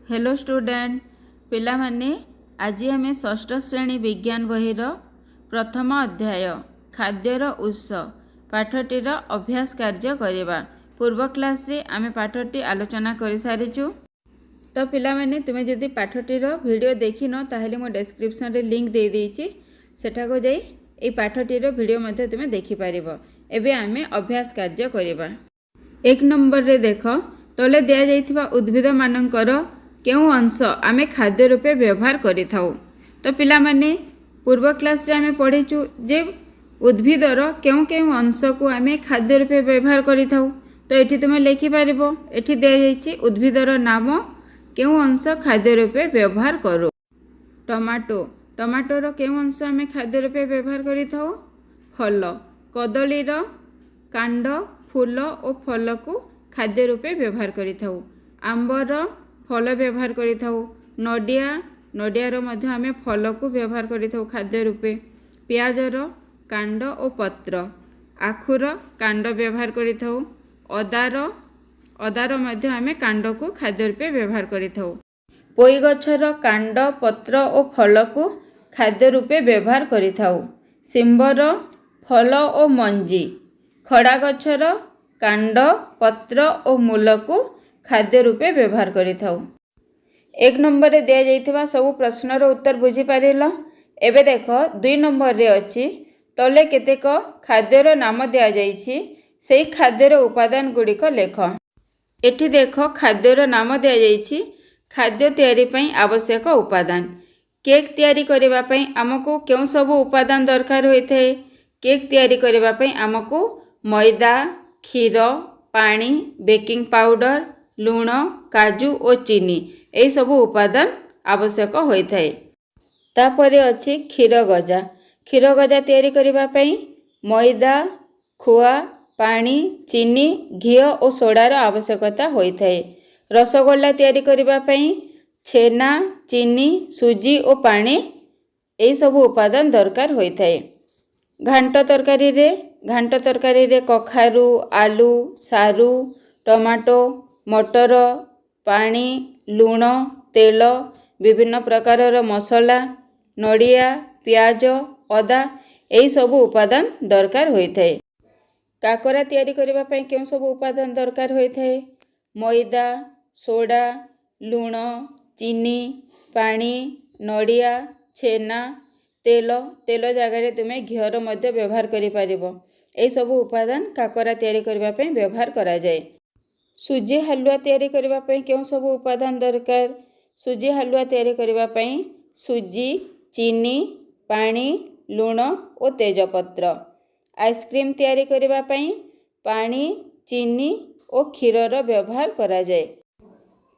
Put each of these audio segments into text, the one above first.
Hello student पिला माने आज आम षष्ठ श्रेणी विज्ञान बहीर प्रथम अध्याय खाद्यर उत्स पाठटीर अभ्यास कार्य करवा। पूर्व क्लास रे आम पाठटी आलोचना कर सारीचु। तो पिला माने तुमे जदि पाठटीर वीडियो देखिन ताहेले मो डिस्क्रिप्शन रे लिंक दे देइछि, सेठाको जाई ए पाठटीर वीडियो मध्ये तुमे देखि पारिबो। एबे आमे अभ्यास कार्य करवा। एक नंबर रे देख तले दिया जाइथिबा उद्भिद मानकर केउ अंश आमे खाद्य रूपे व्यवहार करिथाउ। तो पिला माने पूर्व क्लास रे आमे पढ़िचु जे उद्भिदर केउ केउ अंश को आमे खाद्य रूपे व्यवहार करिथाउ। तो एठी तुमे लिखि पारिबो। एठी दिया जाइछि उद्भिदर नाम केउ अंश खाद्य रूपे व्यवहार करू। टमाटो टमाटोर केउ अंश आमे खाद्य रूपे व्यवहार करिथाउ। फल कदलीर कांड फूल और फल को खाद्य रूपे व्यवहार करिथाउ। आंबर फल व्यवहार करिथाउ। नडिया नडियार मध्य आमे फल को व्यवहार करिथाउ खाद्य रूपे। प्याजर कांड और पत्र आखुर कांड व्यवहार करिथाउ। अदार मध्य आमे कांड को खाद्य रूपे व्यवहार करिथाउ। पोई गछर कांड पत्र और फल को खाद्य रूपे व्यवहार करिथाउ। सिंबर फल और मंजी खड़ा गछर कांड पत्र और मूल को खाद्य रूपे व्यवहार करिथाउ। एक नंबर रे दिया जाइथिबा सब प्रश्नर उत्तर बुझी पारिल। एबे देख 2 नंबर रे अछि तले केतेक खाद्यर नाम दिया जाइछि, सेही खाद्यर उपादान गुड़िक लेख। एठी देख खाद्यर नाम दिया जाइछि खाद्य तैयारी पई आवश्यक उपादान। केक तैयारी करिबा पई हमकु केउ सब उपादान दरकार होइथे। केक तैयारी करिबा पई हमकु मैदा क्षीर पानी बेकिंग पाउडर लूण काजू और चीनी यही सब उपादान आवश्यक होइथाय। तापरे अछि क्षीर गजा तैयारी करिबा पई मैदा खुआ पानी चीनी घी और सोडार आवश्यकता होइथाय। रसगोल्ला तैयारी करिबा पई छेना चीनी सुजी और पानी यही सब उपादान दरकार होइथाय। घांट तरकारी रे कखारू आलू सारू टमाटो मटर पानी लूण तेल विभिन्न प्रकार मसला नड़िया प्याज अदा यही सब उपादान दरकार होइथाय। काकरा तैयारी करिबा पई केउ सब उपादान दरकार होइथाय। मैदा सोडा लूण चीनी पानी नड़िया छेना तेल जगह तुमे घीर मध्य व्यवहार करि पारिबो। एही सब उपादान काकरा तैयारी करिबा पई व्यवहार करा जाय। सुजी हलुआ तैयारी करिबा पई केउ सब उपादान दरकार। सुजी हलुआ तैयारी करिबा पई सुजी चीनी पानी लूण और तेजपत्र। आइसक्रीम तैयारी करिबा पई पानी चीनी और क्षीरर व्यवहार करा जाय।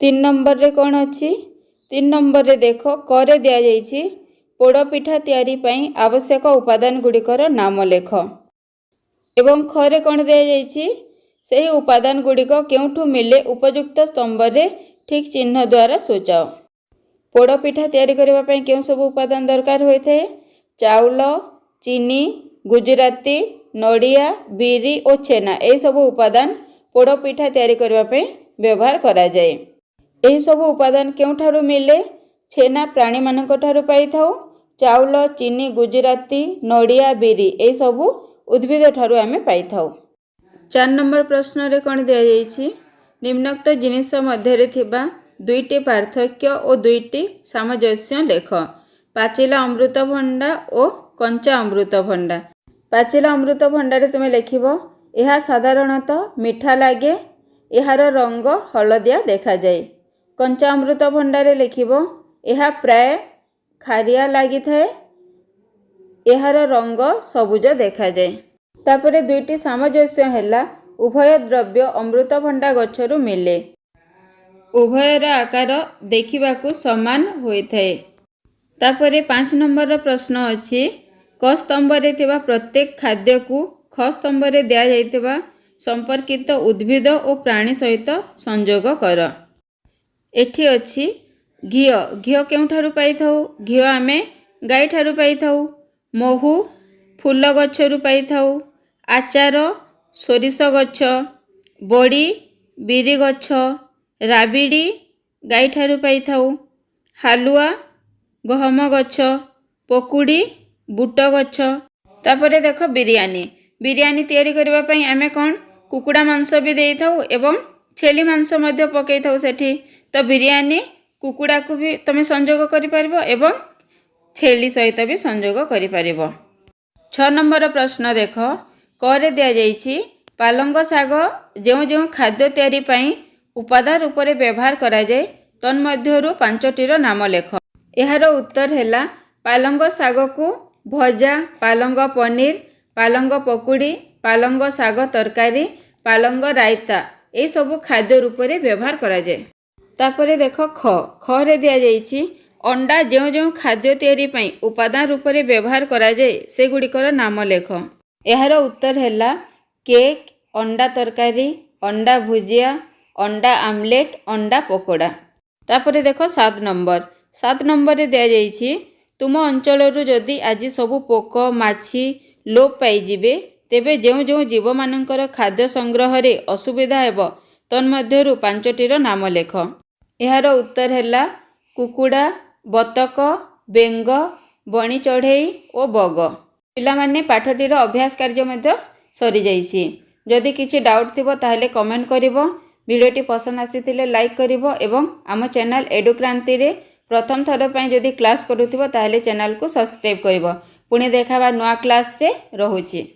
3 नंबर रे कोन अछि 3 नंबर रे देखो करे दिया जाइछि पोड़ पिठा तैयारी पई आवश्यक उपादान गुड़िकर नाम लेख। एवं खरे कोन दिया जाइछि सेही उपादान गुड़िक केउठु मिले उपयुक्त स्तंभ रे ठीक चिन्ह द्वारा सूचाओ। पोड़ पिठा तैयारी करिबा पई केउ सब उपादान दरकार होइथे। चाउल चीनी गुजराती नड़िया बिरी और छेना एही सब उपादान पोड़ पिठा तैयारी करिबा पई व्यवहार करा जाय। एही सब उपादान केउठारु मिले छेना प्राणी मानक ठारु पाइथाउ। चाउल चीनी गुजराती नड़िया बिरी एही सब उद्भिद ठारु आमे पाइथाउ। 4 नंबर प्रश्न रे कोन दिया जाइछि निम्नोक्त जिनिस मध्य रे थिबा दुईटी पार्थक्य और दुईटी सामंजस्य लेख। पाचिला अमृतभंडा और कंचा अमृतभंडा। पाचिला अमृतभंडा रे तुमे लेखिबो एहा साधारणतः मीठा लागे एहार रंग हलदिया देखा जाए। कंचा अमृतभंडा रे लेखिबो एहा प्राय खारिया लागि थाए एहार रंग सबुज देखा जाए। तापरे दुईटी सामंजस्य हैला उभय द्रव्य अमृतभंडा गछरु मिले उभयर आकार देखिबाकू समान होइथाए। तापरे 5 नंबर प्रश्न अछि क स्तंभ रे थिबा प्रत्येक खाद्य को ख स्तंभ रे दिया जाइतिबा संपर्कित उद्भिद और प्राणी सहित संयोग कर। एठी अछि घी केउठारु पाइथाउ घी आमे गाई ठारु पाइथाउ। महू फूल गछरु पाइथाउ। आचार सोरिष गछ बड़ी बिरी गछ राबिड़ी ଗାଈଠାରୁ ପାଇଥାଉ। ହାଲୁଆ ଗହମ ଗଛ, ପକୁଡ଼ି ବୁଟ ଗଛ। ତାପରେ ଦେଖ ବିରିୟାନୀ। ବିରିୟାନୀ ତିଆରି କରିବା ପାଇଁ ଆମେ କ'ଣ କୁକୁଡ଼ା ମାଂସ ବି ଦେଇଥାଉ ଏବଂ ଛେଳି ମାଂସ ମଧ୍ୟ ପକାଇଥାଉ ସେଠି। ତ ବିରିୟାନୀ କୁକୁଡ଼ାକୁ ବି ତୁମେ ସଂଯୋଗ କରିପାରିବ ଏବଂ ଛେଳି ସହିତ ବି ସଂଯୋଗ କରିପାରିବ। 6 ନମ୍ବର ପ୍ରଶ୍ନ ଦେଖ, କରେ ଦିଆଯାଇଛି ପାଲଙ୍ଗ ଶାଗ ଯେଉଁ ଯେଉଁ ଖାଦ୍ୟ ତିଆରି ପାଇଁ ଉପାଦାନ ରୂପରେ ବ୍ୟବହାର କରାଯାଏ ତନ୍ମଧ୍ୟରୁ 5ଟିର ନାମ ଲେଖ। ଏହାର ଉତ୍ତର ହେଲା ପାଲଙ୍ଗ ଶାଗକୁ ଭଜା, ପାଲଙ୍ଗ ପନିର, ପାଲଙ୍ଗ ପକୁଡ଼ି, ପାଲଙ୍ଗ ଶାଗ ତରକାରୀ, ପାଲଙ୍ଗ ରାଇତା ଏସବୁ ଖାଦ୍ୟ ରୂପରେ ବ୍ୟବହାର କରାଯାଏ। ତାପରେ ଦେଖ ଖରେ ଦିଆଯାଇଛି ଅଣ୍ଡା ଯେଉଁ ଯେଉଁ ଖାଦ୍ୟ ତିଆରି ପାଇଁ ଉପାଦାନ ରୂପରେ ବ୍ୟବହାର କରାଯାଏ ସେଗୁଡ଼ିକର ନାମ ଲେଖ। ଏହାର ଉତ୍ତର ହେଲା କେକ୍, ଅଣ୍ଡା ତରକାରୀ, ଅଣ୍ଡା ଭୁଜିଆ, ଅଣ୍ଡା ଆମଲେଟ୍, ଅଣ୍ଡା ପକୋଡ଼ା। ତାପରେ ଦେଖ 7 ନମ୍ବର। 7 ନମ୍ବରରେ ଦିଆଯାଇଛି ତୁମ ଅଞ୍ଚଳରୁ ଯଦି ଆଜି ସବୁ ପୋକ ମାଛି ଲୋପ ପାଇଯିବେ ତେବେ ଯେଉଁ ଯେଉଁ ଜୀବମାନଙ୍କର ଖାଦ୍ୟ ସଂଗ୍ରହରେ ଅସୁବିଧା ହେବ ତନ୍ମଧ୍ୟରୁ 5ଟିର ନାମ ଲେଖ। ଏହାର ଉତ୍ତର ହେଲା କୁକୁଡ଼ା, ବତକ, ବେଙ୍ଗ, ବଣି ଚଢ଼େଇ ଓ ବଗ। ପିଲାମାନେ ପାଠଟିର ଅଭ୍ୟାସ କାର୍ଯ୍ୟ ମଧ୍ୟ ସରିଯାଇଛି। ଯଦି କିଛି ଡାଉଟ୍ ଥିବ ତାହେଲେ କମେଣ୍ଟ କରିବ। ଭିଡ଼ିଓଟି ପସନ୍ଦ ଆସିଥିଲେ ଲାଇକ୍ କରିବ ଏବଂ ଆମ ଚ୍ୟାନେଲ ଏଡୁକ୍ରାନ୍ତିରେ ପ୍ରଥମ ଥର ପାଇଁ ଯଦି କ୍ଲାସ୍ କରୁଥିବ ତାହେଲେ ଚ୍ୟାନେଲକୁ ସବସ୍କ୍ରାଇବ୍ କରିବ। ପୁଣି ଦେଖାବା ନୂଆ କ୍ଲାସ୍ରେ। ରହୁଛି।